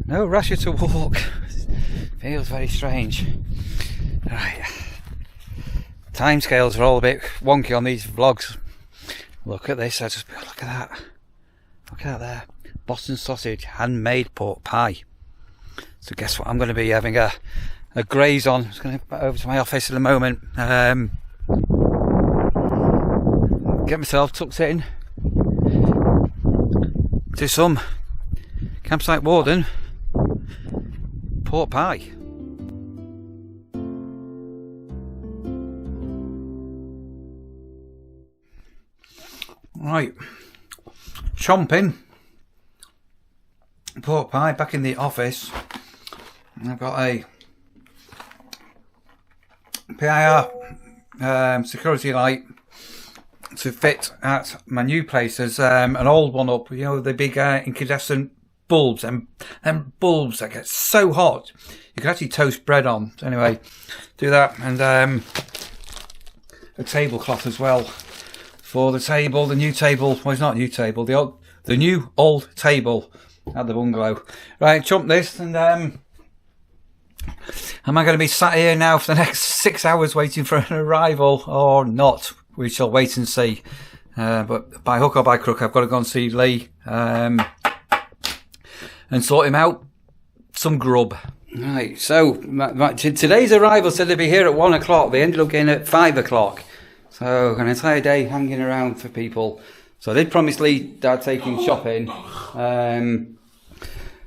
No Russia to walk. Feels very strange. Right. Timescales are all a bit wonky on these vlogs. Look at this. Look at that. Look at that there. Boston sausage, handmade pork pie. So guess what? I'm going to be having a graze on. I'm just going to go over to my office in a moment. Get myself tucked in to some Campsite Warden pork pie. Right, chomping pork pie back in the office. I've got a PIR security light to fit at my new place. There's an old one up, you know, the big incandescent bulbs, and bulbs that get so hot you can actually toast bread on. So anyway, do that, and a tablecloth as well for the table, the new table. Well, it's not a new table, the new old table at the bungalow. Right, chump this, and am I going to be sat here now for the next 6 hours waiting for an arrival or not? We shall wait and see. But by hook or by crook, I've got to go and see Lee and sort him out some grub. Right, so today's arrival said they'd be here at 1 o'clock. They ended up getting at 5 o'clock. So an entire day hanging around for people. So I did promise Lee Dad taking shopping.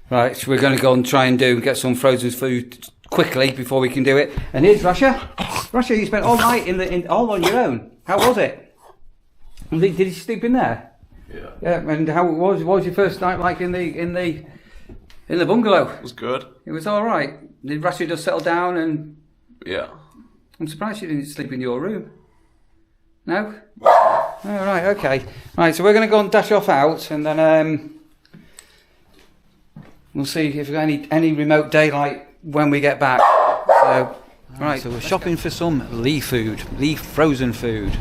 Right, so we're going to go and try and get some frozen food quickly before we can do it. And here's Rasha. Rasha, you spent all night all on your own. How was it? Did you sleep in there? Yeah. Yeah. And what was your first night like in the bungalow? It was good. It was all right. Did Rasha just settle down and? Yeah. I'm surprised you didn't sleep in your room. No? Oh, right, okay. Right, so we're going to go and dash off out, and then we'll see if we've got any remote daylight when we get back. So, right, so we're shopping for some Lee food, Lee frozen food.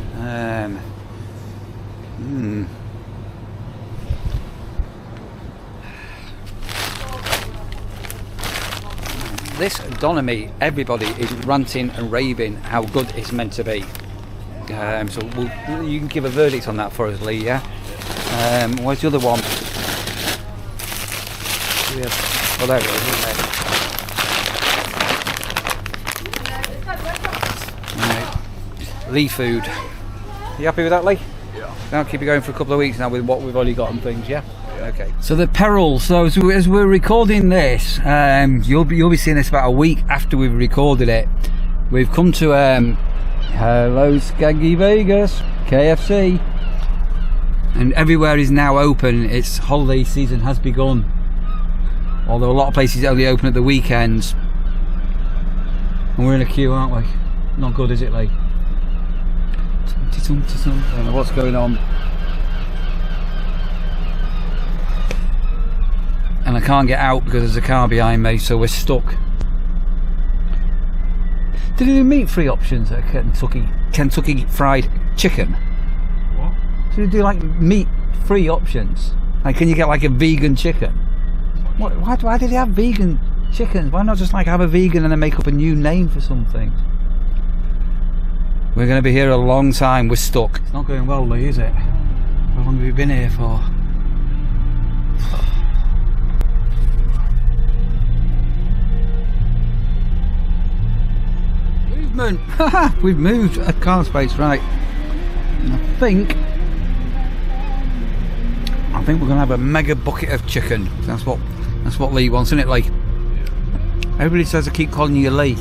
This Donomy, everybody is ranting and raving how good it's meant to be. So you can give a verdict on that for us, Lee, yeah? Where's the other one? Oh, there it is, isn't it? Right. Lee food. You happy with that, Lee? Yeah. I'll keep it going for a couple of weeks now with what we've already got and things, yeah? Okay. So the peril. So as we're recording this, you'll be seeing this about a week after we've recorded it. We've come to hello Skaggy Vegas, KFC, and everywhere is now open. Its holiday season has begun, although a lot of places only open at the weekends, and we're in a queue, aren't we? Not good, is it, Lee? I don't know what's going on, and I can't get out because there's a car behind me, so we're stuck. Did they do meat-free options at Kentucky Fried Chicken? What? Did they do like meat-free options? Like, can you get like a vegan chicken? Why did they have vegan chickens? Why not just like have a vegan and then make up a new name for something? We're going to be here a long time. We're stuck. It's not going well, Lee, is it? How long have you been here for? We've moved a car space, right? And I think we're gonna have a mega bucket of chicken. That's what Lee wants, isn't it, Lee? Yeah. Everybody says I keep calling you Lee.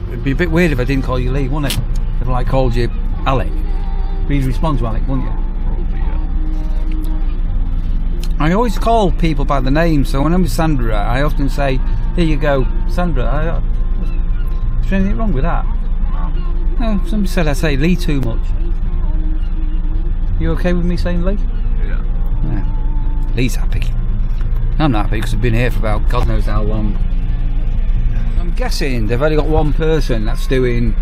It'd be a bit weird if I didn't call you Lee, wouldn't it? If I called you Alec. Please respond to Alec, wouldn't you? Probably, yeah. I always call people by the name, so when I'm with Sandra, I often say, "Here you go, Sandra." Is there anything wrong with that? No, somebody said I say Lee too much. You okay with me saying Lee? Yeah. Yeah. Lee's happy. I'm not happy because I've been here for about God knows how long. I'm guessing they've only got one person that's doing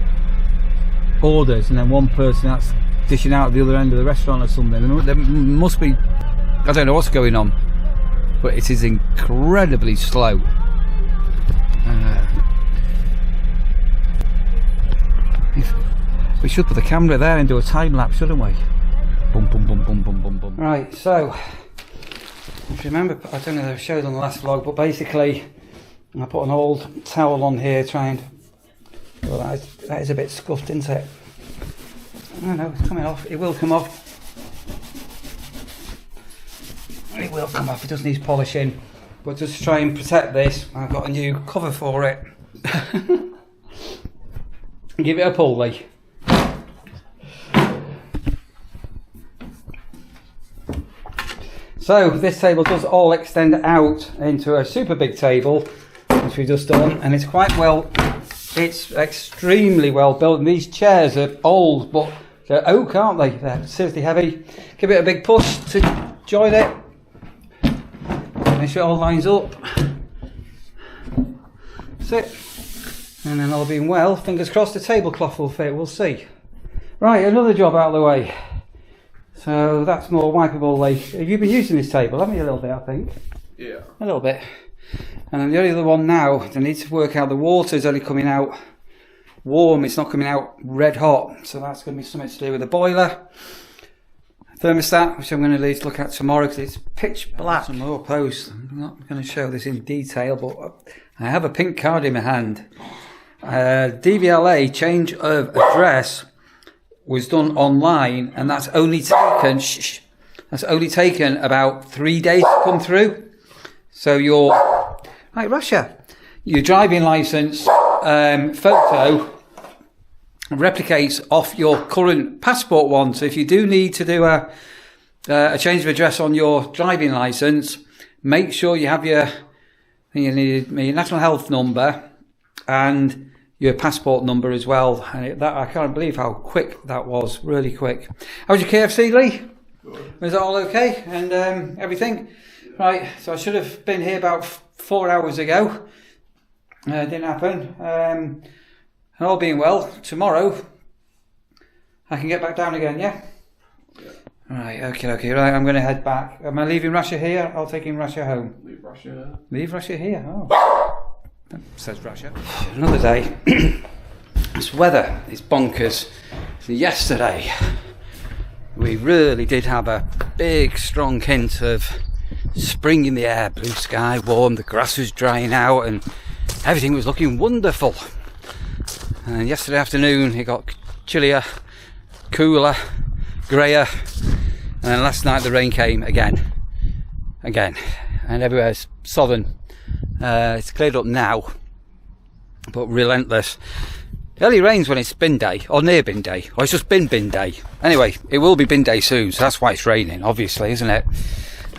orders and then one person that's dishing out at the other end of the restaurant or something. There must be, I don't know what's going on. but it is incredibly slow. We should put the camera there and do a time lapse, shouldn't we? Boom, boom, boom, boom, boom, boom, boom. Right, so if you remember, I don't know if I showed on the last vlog, but basically I put an old towel on here trying. Well, that is a bit scuffed, isn't it? I know, it's coming off. It will come off. It will come off. It does need polishing, but just to try and protect this, I've got a new cover for it. Give it a pull, Lee. So this table does all extend out into a super big table, which we've just done, and it's quite well. It's extremely well built. And these chairs are old, but they're oak, aren't they? They're seriously heavy. Give it a big push to join it. Make sure it all lines up. That's it. And then all being well, fingers crossed the tablecloth will fit. We'll see. Right, another job out of the way. So that's more wipeable. Have you been using this table? Haven't you a little bit, I think? Yeah. A little bit. And then the only other one now, they need to work out the water's only coming out warm, it's not coming out red hot. So that's going to be something to do with the boiler. Thermostat, which I'm going to need to look at tomorrow because it's pitch black. Some more posts. I'm not going to show this in detail, but I have a pink card in my hand. DVLA change of address was done online, and that's only taken about 3 days to come through. So your Russia, your driving license photo replicates off your current passport one. So if you do need to do a change of address on your driving license, make sure you have your national health number and your passport number as well. And I can't believe how quick that was, really quick. How was your KFC, Lee? Good. Was that all okay? And everything? Right, so I should have been here about 4 hours ago. Didn't happen. And all being well, tomorrow I can get back down again, yeah? Yeah. Right, okay. Right, I'm going to head back. Am I leaving Russia here? I'll take Russia home. Leave Russia here. Leave Russia here, oh. That says Russia. Another day. This weather is bonkers. So yesterday we really did have a big strong hint of spring in the air, blue sky, warm, the grass was drying out and everything was looking wonderful. And yesterday afternoon it got chillier, cooler, greyer, and then last night the rain came again, and everywhere's southern. It's cleared up now, but relentless. It only rains when it's bin day, or near bin day, or it's just bin day. Anyway, it will be bin day soon, so that's why it's raining, obviously, isn't it?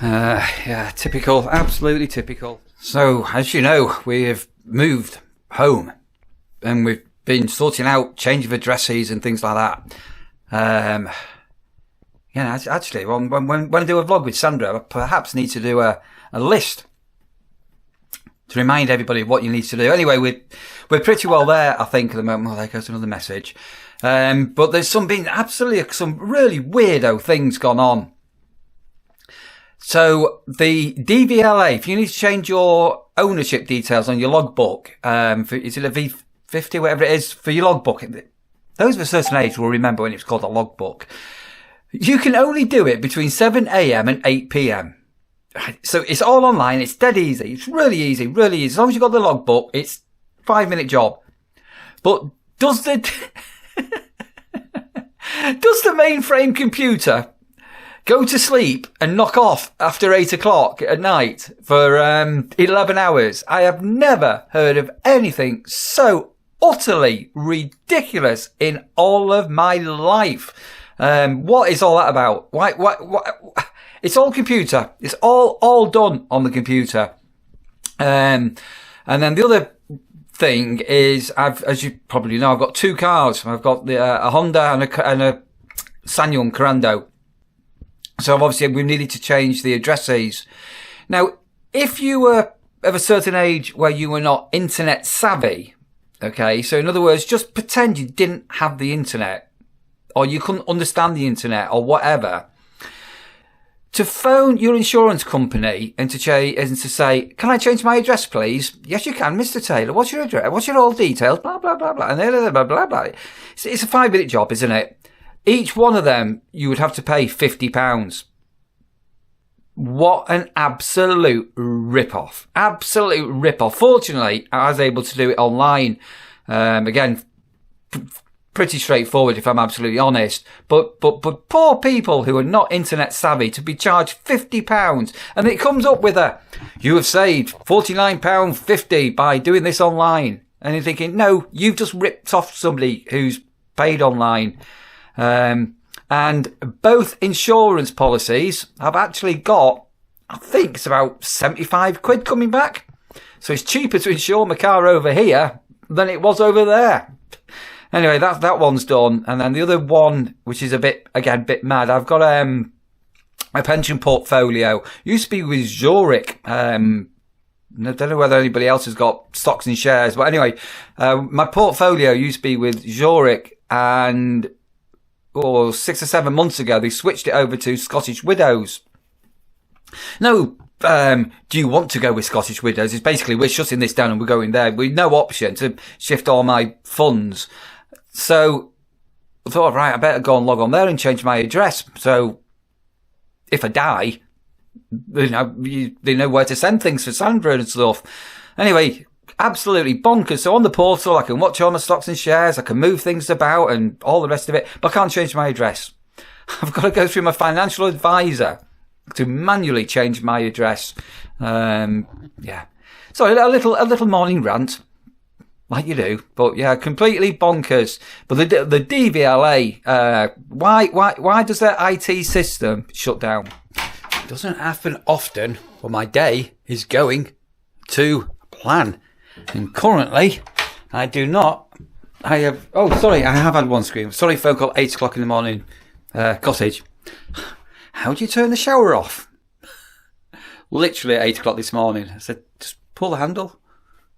Yeah, typical, absolutely typical. So, as you know, we have moved home, and we've been sorting out change of addresses and things like that. Yeah, actually, when I do a vlog with Sandra, I perhaps need to do a list to remind everybody of what you need to do. Anyway, we're pretty well there, I think, at the moment. Oh, there goes another message. But there's some really weirdo things gone on. So the DVLA, if you need to change your ownership details on your logbook, is it a V50, whatever it is, for your logbook? Those of a certain age will remember when it was called a logbook. You can only do it between 7 a.m. and 8 p.m. So it's all online. It's dead easy. It's really easy, really easy. As long as you've got the logbook, it's a 5-minute job. But does the mainframe computer go to sleep and knock off after 8 o'clock at night for 11 hours? I have never heard of anything so utterly ridiculous in all of my life. What is all that about? Why? It's all computer. It's all done on the computer. And then the other thing is, as you probably know, I've got 2 cars. I've got a Honda and a Sanyong Corando. So obviously we needed to change the addresses. Now, if you were of a certain age where you were not internet savvy, okay, so in other words, just pretend you didn't have the internet or you couldn't understand the internet or whatever, to phone your insurance company and to say, can I change my address, please? Yes, you can, Mr. Taylor. What's your address? What's your all details? Blah, blah, blah, blah. And blah, blah, blah, blah. It's a 5-minute job, isn't it? Each one of them, you would have to pay £50. What an absolute rip-off. Absolute rip-off. Fortunately, I was able to do it online. Again, pretty straightforward if I'm absolutely honest. But poor people who are not internet savvy to be charged £50, and it comes up with you have saved £49.50 by doing this online. And you're thinking, no, you've just ripped off somebody who's paid online. And both insurance policies have actually got, I think it's about 75 quid coming back. So it's cheaper to insure my car over here than it was over there. Anyway, that one's done. And then the other one, which is a bit mad, I've got a pension portfolio. Used to be with Zurich. I don't know whether anybody else has got stocks and shares. But anyway, my portfolio used to be with Zurich, and 6 or 7 months ago, they switched it over to Scottish Widows. No, do you want to go with Scottish Widows? It's basically, we're shutting this down and we're going there with no option to shift all my funds. So I thought, right, I better go and log on there and change my address. So if I die, they know where to send things for Sandra and stuff. Anyway, absolutely bonkers. So on the portal, I can watch all my stocks and shares. I can move things about and all the rest of it, but I can't change my address. I've got to go through my financial advisor to manually change my address. Yeah. So a little morning rant, like you do, but yeah, completely bonkers. But the DVLA, why does their IT system shut down? It doesn't happen often, but my day is going to plan. And currently, I have had one screen. Sorry, phone call 8 o'clock in the morning, cottage. How do you turn the shower off? Literally at 8 o'clock this morning. I said, just pull the handle.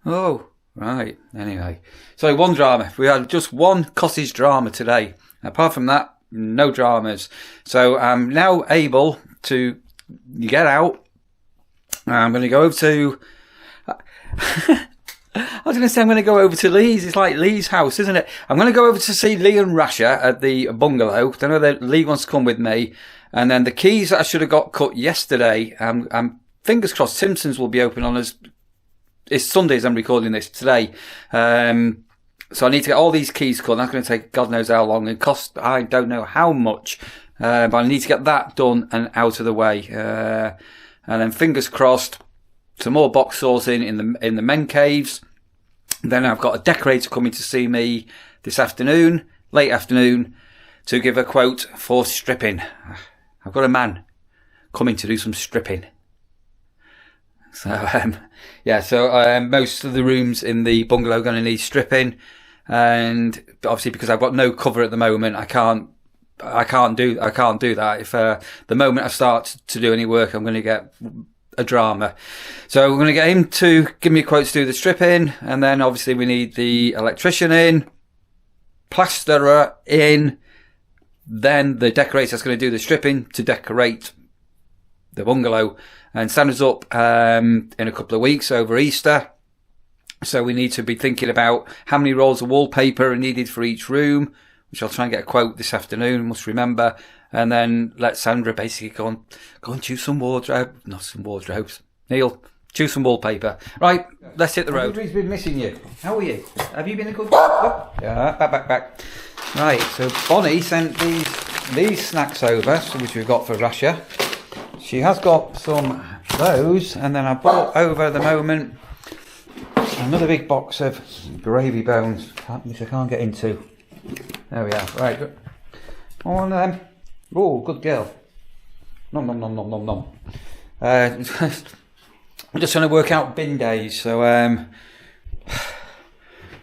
Oh, right. Anyway. So one drama. We had just one cottage drama today. Apart from that, no dramas. So I'm now able to get out. I'm going to go over to... I was going to say I'm going to go over to Lee's. It's like Lee's house, isn't it? I'm going to go over to see Lee and Rasha at the bungalow. I know that Lee wants to come with me. And then the keys that I should have got cut yesterday, I'm fingers crossed Simpsons will be open on us. It's Sundays I'm recording this today. So I need to get all these keys cut. That's going to take God knows how long and cost I don't know how much. But I need to get that done and out of the way. And then fingers crossed, some more box sorting in the men caves. Then I've got a decorator coming to see me this afternoon, late afternoon, to give a quote for stripping. I've got a man coming to do some stripping. So, most of the rooms in the bungalow are going to need stripping. And obviously because I've got no cover at the moment, I can't do that. If, the moment I start to do any work, I'm going to get a drama. So we're going to get him to give me a quote to do the stripping. And then obviously we need the electrician in, plasterer in, then the decorator that's going to do the stripping to decorate the bungalow. And Sandra's up in a couple of weeks over Easter. So we need to be thinking about how many rolls of wallpaper are needed for each room, which I'll try and get a quote this afternoon, must remember. And then let Sandra basically go and choose some wardrobes. Neil, choose some wallpaper. Right, let's hit the road. Everybody's been missing you. How are you? Have you been a good... Oh, yeah, back. Right, so Bonnie sent these snacks over, which we've got for Rasha. She has got some of those, and then I bought over at the moment another big box of gravy bones, which I can't get into. There we are. Right, good. One of them. Oh, good girl. Nom nom nom nom nom nom. I'm just trying to work out bin days. So,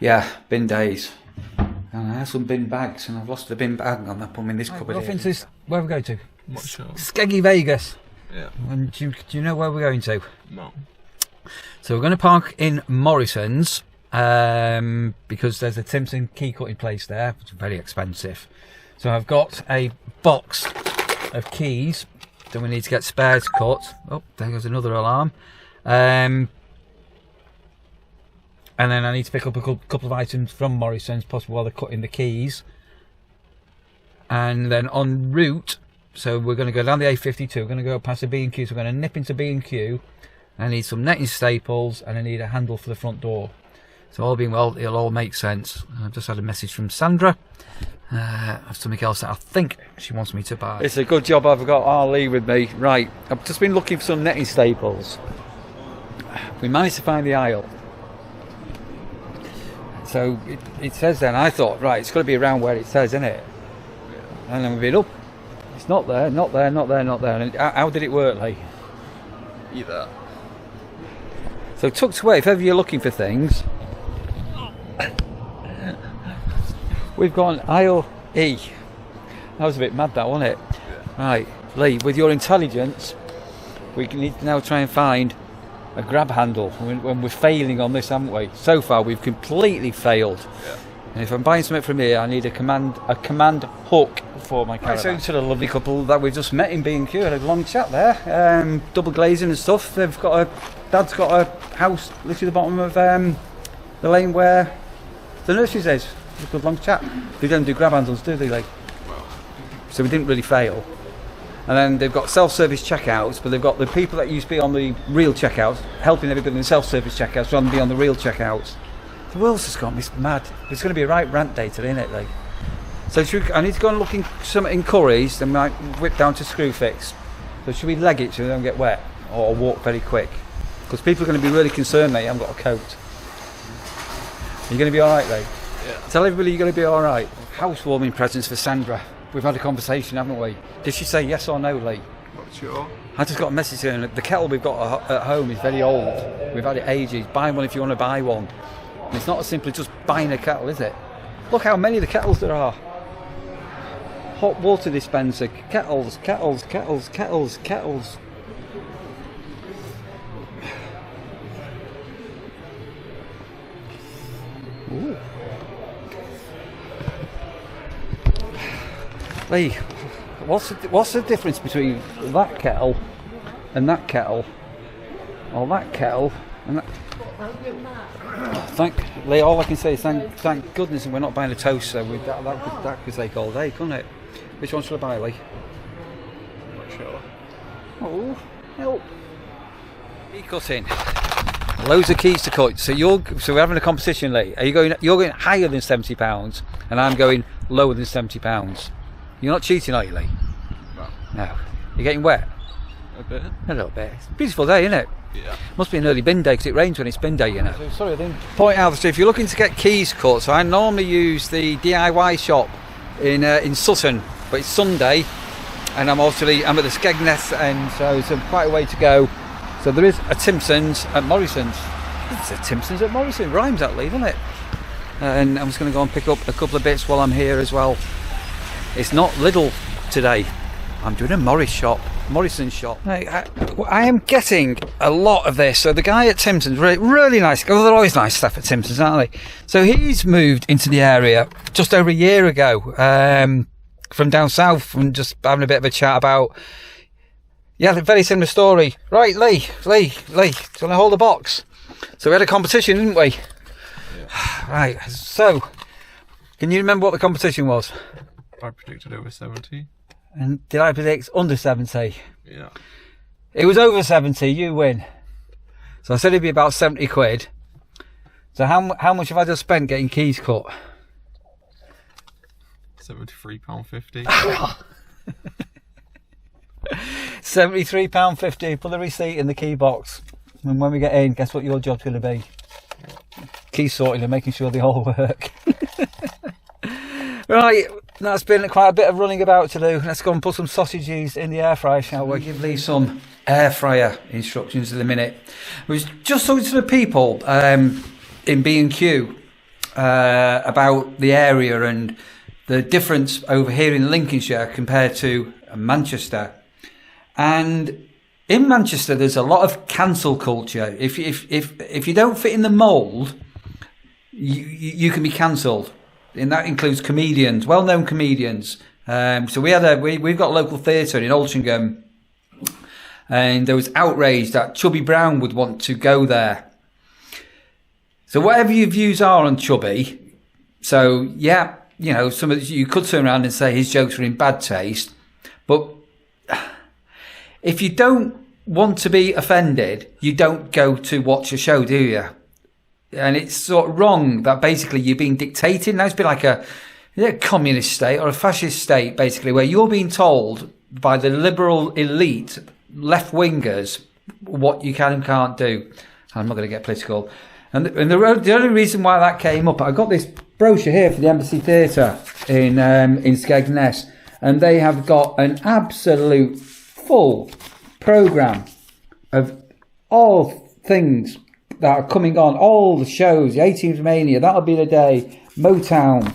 yeah, bin days. And I have some bin bags, and I've lost the bin bag, and I've put them in this cupboard. Where are we going to? What show? Skeggy Vegas. Yeah. And do you know where we're going to? No. So we're going to park in Morrison's, because there's a Timson key cutting place there, which is very expensive. So I've got a box of keys Then we need to get spares cut. Oh, there goes another alarm. And then I need to pick up a couple of items from Morrison's, possibly while they're cutting the keys. And then en route, so we're going to go down the A52, we're going to go past the B&Q, so we're going to nip into B&Q. I need some netting staples, and I need a handle for the front door. So all being well, it'll all make sense. I've just had a message from Sandra of something else that I think she wants me to buy. It's a good job I've got Arlie with me. Right, I've just been looking for some netting staples. We managed to find the aisle. So it says then, I thought, right, it's got to be around where it says, isn't it? And then we've been up. It's not there, not there, not there, not there. And how did it work, Lee? Either. So tucked away, if ever you're looking for things, we've got an aisle E. That was a bit mad, that, wasn't it? Yeah. Right, Lee, with your intelligence, we need to now try and find a grab handle when we're failing on this, haven't we? So far, we've completely failed. Yeah. And if I'm buying something from here, I need a command hook for my caravan. Right, so to the lovely couple that we've just met in B&Q, had a long chat there, double glazing and stuff. Dad's got a house literally at the bottom of the lane where the nursery is. A good long chat. They don't do grab handles, do they? So we didn't really fail. And then they've got self-service checkouts, but they've got the people that used to be on the real checkouts helping everybody in the self-service checkouts rather than be on the real checkouts. The world's just got me mad. It's going to be a right rant day today, isn't it, Lee? So I need to go and look in something in Curry's, then might whip down to Screwfix. So should we leg it so we don't get wet, or walk very quick? Because people are going to be really concerned that you haven't got a coat. Are you going to be all right, Lee? Yeah. Tell everybody you're going to be all right. Housewarming presents for Sandra. We've had a conversation, haven't we? Did she say yes or no, Lee? Not sure. I just got a message saying that the kettle we've got at home is very old. We've had it ages. Buy one if you want to buy one. And it's not as simple as just buying a kettle, is it? Look how many of the kettles there are. Hot water dispenser, kettles, kettles, kettles, kettles, kettles. Ooh. Lee, what's the difference between that kettle and that kettle, or that kettle and that? Lee, all I can say is thank goodness we're not buying a toaster. That could take all day, couldn't it? Which one should I buy, Lee? Not sure. Oh, help! Key cutting. Loads of keys to cut. So we're having a competition, Lee. You're going higher than £70, and I'm going lower than £70. You're not cheating, are you, Lee? No. You're getting wet? A bit. A little bit. It's a beautiful day, isn't it? Yeah. Must be an early bin day because it rains when it's bin day, you know. So, sorry, I didn't point out that if you're looking to get keys cut, so I normally use the DIY shop in Sutton, but it's Sunday, and I'm at the Skegness end, so it's quite a way to go. So there is a Timpson's at Morrison's. It's a Timpson's at Morrison's. Rhymes that, Lee, doesn't it? And I'm just going to go and pick up a couple of bits while I'm here as well. It's not Lidl today. I'm doing a Morrison's shop. I am getting a lot of this. So the guy at Timpson's, really nice. Oh, they're always nice stuff at Timpson's, aren't they? So he's moved into the area just over a year ago from down south, and just having a bit of a chat about, yeah, a very similar story. Right, Lee, do you want to hold the box? So we had a competition, didn't we? Yeah. Right, so can you remember what the competition was? I predicted over 70. And did I predict under 70? Yeah. It was over 70, you win. So I said it'd be about 70 quid. So how much have I just spent getting keys cut? £73.50. £73.50. Put the receipt in the key box. And when we get in, guess what your job's going to be? Key sorting and making sure they all work. Right, that's been quite a bit of running about to do. Let's go and put some sausages in the air fryer, shall we? Give Lee some air fryer instructions in a minute. I was just talking to the people in B&Q about the area and the difference over here in Lincolnshire compared to Manchester. And in Manchester, there's a lot of cancel culture. If you don't fit in the mould, you can be cancelled. And that includes comedians, well-known comedians. So we've got a local theatre in Altrincham and there was outrage that Chubby Brown would want to go there. So whatever your views are on Chubby, so yeah, you know, you could turn around and say his jokes were in bad taste, but if you don't want to be offended, you don't go to watch a show, do you? And it's sort of wrong that basically you're being dictated. Now it's been like a communist state or a fascist state, basically, where you're being told by the liberal elite, left-wingers, what you can and can't do. I'm not going to get political. And the only reason why that came up, I got this brochure here for the Embassy Theatre in Skegness, and they have got an absolute full programme of all things that are coming on, all the shows, the 18th Mania, that'll be the day, Motown.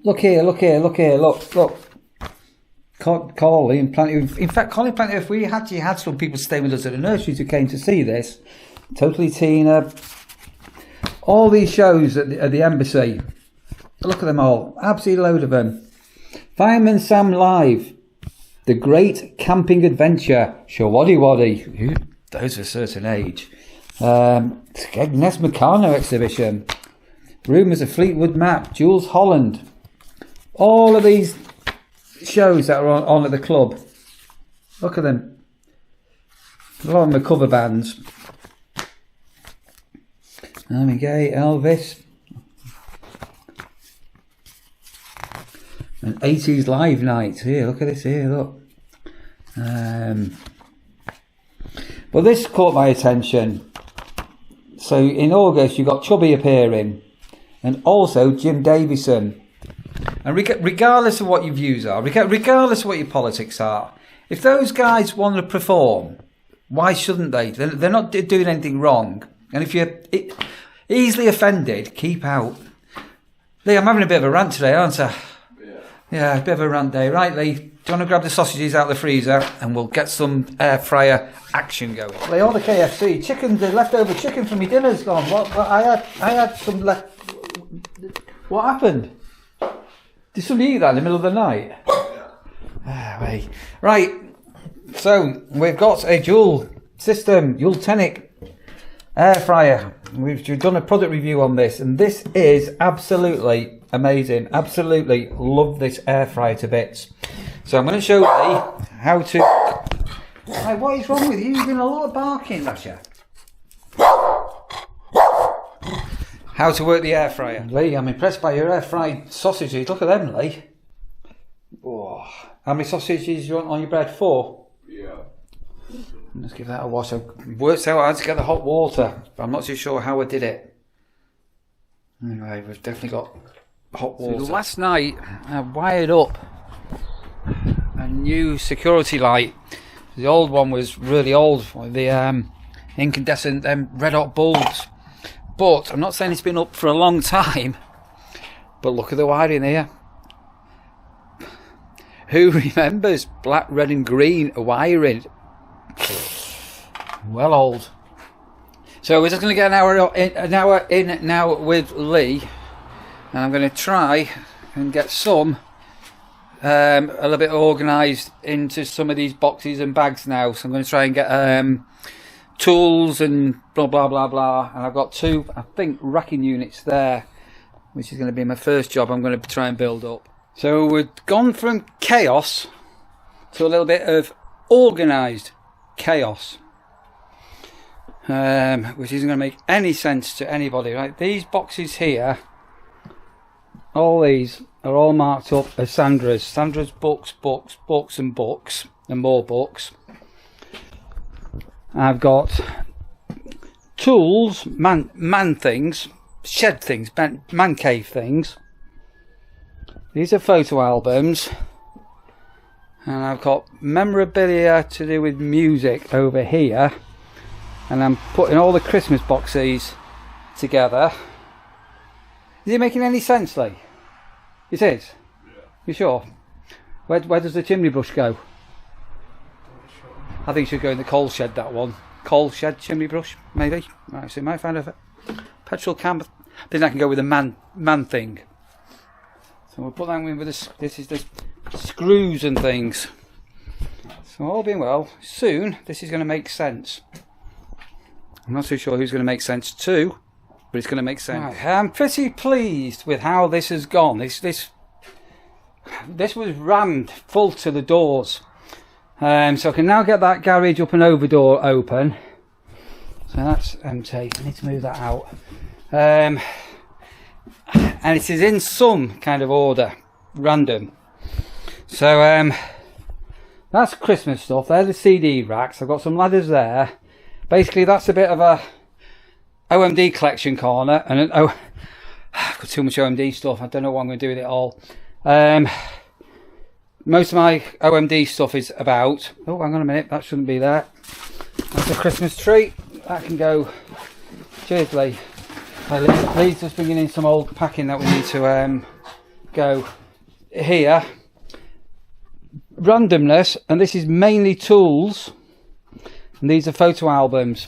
Look here, look. Colin Plenty. In fact, Colin Plenty, if we actually had some people staying with us at the nurseries who came to see this, Totally Tina, all these shows at the Embassy, look at them all, absolutely load of them. Fireman Sam Live, The Great Camping Adventure, Shawaddy Waddy, those of a certain age. Skegness Meccano exhibition, Rumours of Fleetwood Mac, Jules Holland. All of these shows that are on at the club. Look at them. A lot of them are cover bands. Marvin Gaye, Elvis. An 80s live night. Here, look at this here, look. Well, this caught my attention. So in August, you got Chubby appearing, and also Jim Davison. And regardless of what your views are, regardless of what your politics are, if those guys want to perform, why shouldn't they? They're not doing anything wrong. And if you're easily offended, keep out. Lee, I'm having a bit of a rant today, aren't I? Yeah, a bit of a rant day. Right, Lee, do you want to grab the sausages out of the freezer and we'll get some air fryer action going? Lee, all the KFC chicken, the leftover chicken from your dinner's gone. What I had some left. What happened? Did somebody eat that in the middle of the night? Wait. Right, so we've got a dual system, Ultenic air fryer. We've done a product review on this, and this is absolutely amazing. Absolutely love this air fryer to bits. So I'm going to show you how to... Hey, what is wrong with you? You're doing a lot of barking, that's you. How to work the air fryer. Lee, I'm impressed by your air fried sausages. Look at them, Lee. Oh. How many sausages you want on your bread? 4? Yeah. Let's give that a wash. I've worked out how to get the hot water, but I'm not too sure how I did it. Anyway, we've definitely got hot water. So last night, I wired up a new security light. The old one was really old, the incandescent red hot bulbs. But I'm not saying it's been up for a long time, but look at the wiring here. Who remembers black, red and green wiring? Well old. So we're just going to get an hour in now with Lee, and I'm going to try and get some a little bit organised into some of these boxes and bags now. So I'm going to try and get tools and blah blah blah blah, and I've got 2, I think, racking units there, which is going to be my first job I'm going to try and build up. So we've gone from chaos to a little bit of organised chaos, which isn't going to make any sense to anybody. Right, these boxes here, all these are all marked up as Sandra's books and more books. I've got tools, man things, shed things, man cave things. These are photo albums. And I've got memorabilia to do with music over here. And I'm putting all the Christmas boxes together. Is it making any sense, Lee? It is? Yeah. You sure? Where does the chimney brush go? I think it should go in the coal shed, that one. Coal shed chimney brush, maybe. Right, so you might find a petrol can. Then I can go with a man thing. So we'll put that in with this is the screws and things. So all being well, soon this is going to make sense. I'm not too sure who's going to make sense to, but it's going to make sense. Right. I'm pretty pleased with how this has gone. This was rammed full to the doors. So I can now get that garage up and over door open. So that's empty. I need to move that out. And it is in some kind of order, random. So that's Christmas stuff. They're the CD racks. I've got some ladders there. Basically, that's a bit of a OMD collection corner. And I've got too much OMD stuff. I don't know what I'm going to do with it all. Most of my OMD stuff is about... Oh, hang on a minute. That shouldn't be there. That's a Christmas tree. That can go... Cheers, Lee. Lee's just bringing in some old packing that we need to go here. Randomness, and this is mainly tools, and these are photo albums.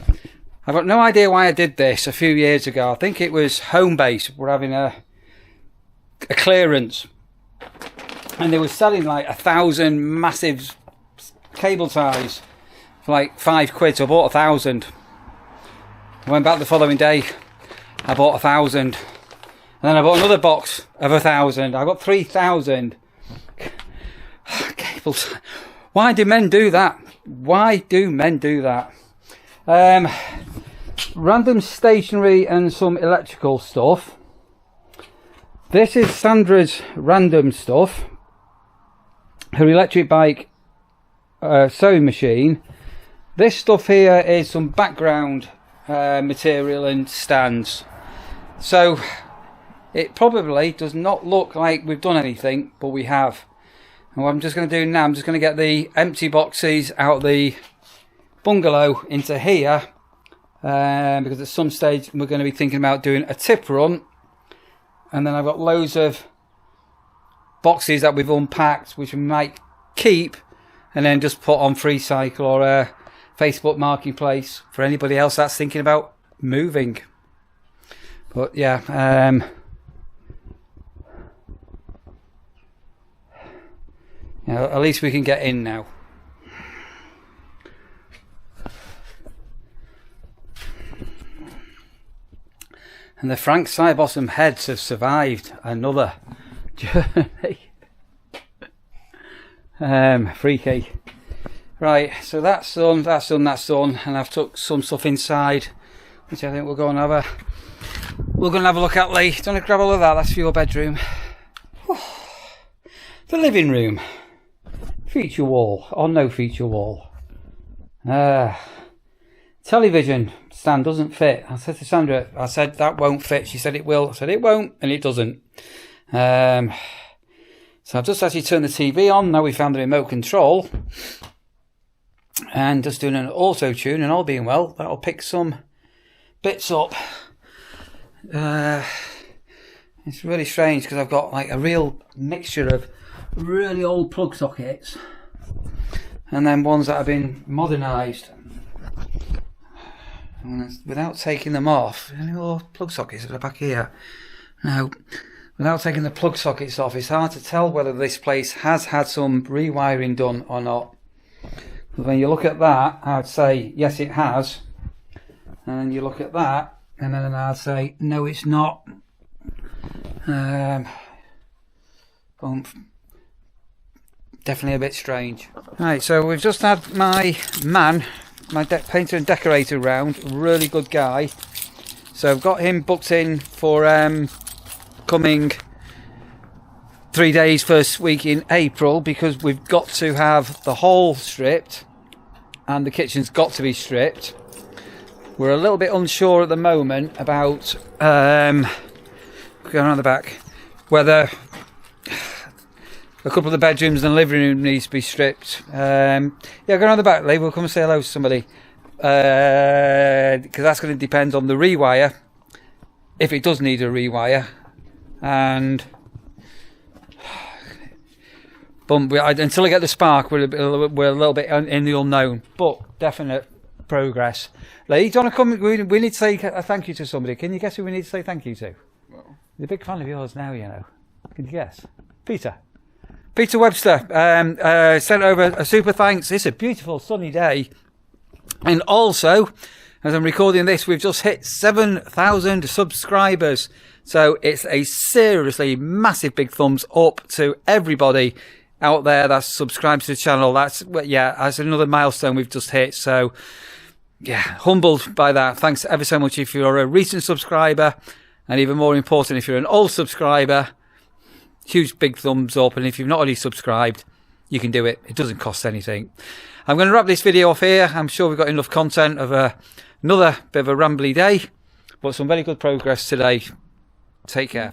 I've got no idea why I did this a few years ago. I think it was Homebase. We're having a clearance, and they were selling like 1,000 massive cable ties for like £5. So I bought 1,000. I went back the following day. I bought 1,000, and then I bought another box of 1,000. I got 3,000 cables. Why do men do that? Why do men do that? Random stationery and some electrical stuff. This is Sandra's random stuff. Her electric bike sewing machine. This stuff here is some background material and stands. So it probably does not look like we've done anything, but we have. And what I'm just going to do now, I'm just going to get the empty boxes out of the bungalow into here, because at some stage we're going to be thinking about doing a tip run. And then I've got loads of boxes that we've unpacked, which we might keep and then just put on Free Cycle or Facebook Marketplace for anybody else that's thinking about moving. But yeah, at least we can get in now. And the Frank Sybossum heads have survived another journey. Freaky. Right, so that's done, and I've took some stuff inside, which I think we're going to have a look at, Lee. Do you want to grab all of that? That's for your bedroom. The living room. Feature wall, or no feature wall. Television stand doesn't fit. I said to Sandra, that won't fit. She said it will. I said it won't, and it doesn't. So I've just actually turned the TV on. Now we found the remote control. And just doing an auto tune, and all being well, that'll pick some bits up. It's really strange because I've got like a real mixture of really old plug sockets and then ones that have been modernised. Without taking them off, any more plug sockets at the back here? No. Without taking the plug sockets off, it's hard to tell whether this place has had some rewiring done or not. When you look at that, I'd say yes, it has. And you look at that, and then I'd say no, it's not. Definitely a bit strange. Right, so we've just had my painter and decorator round. Really good guy. So I've got him booked in for coming 3 days, first week in April, because we've got to have the hall stripped and the kitchen's got to be stripped. We're a little bit unsure at the moment about going around the back whether a couple of the bedrooms and the living room needs to be stripped. Yeah, go around the back, Lee. We'll come and say hello to somebody, because that's going to depend on the rewire, if it does need a rewire. And until I get the spark, we're a little bit in the unknown, but definite progress. Lee, do you want to come? We need to say a thank you to somebody. Can you guess who we need to say thank you to? Well, he's a big fan of yours now, you know. Can you guess? Peter. Peter Webster sent over a super thanks. It's a beautiful sunny day. And also, as I'm recording this, we've just hit 7,000 subscribers. So it's a seriously massive big thumbs up to everybody out there that's subscribed to the channel. That's another milestone we've just hit. So yeah, humbled by that. Thanks ever so much if you're a recent subscriber, and even more important if you're an old subscriber. Huge big thumbs up, and if you've not already subscribed, you can do it. It doesn't cost anything. I'm going to wrap this video off here. I'm sure we've got enough content of another bit of a rambly day, but some very good progress today. Take care.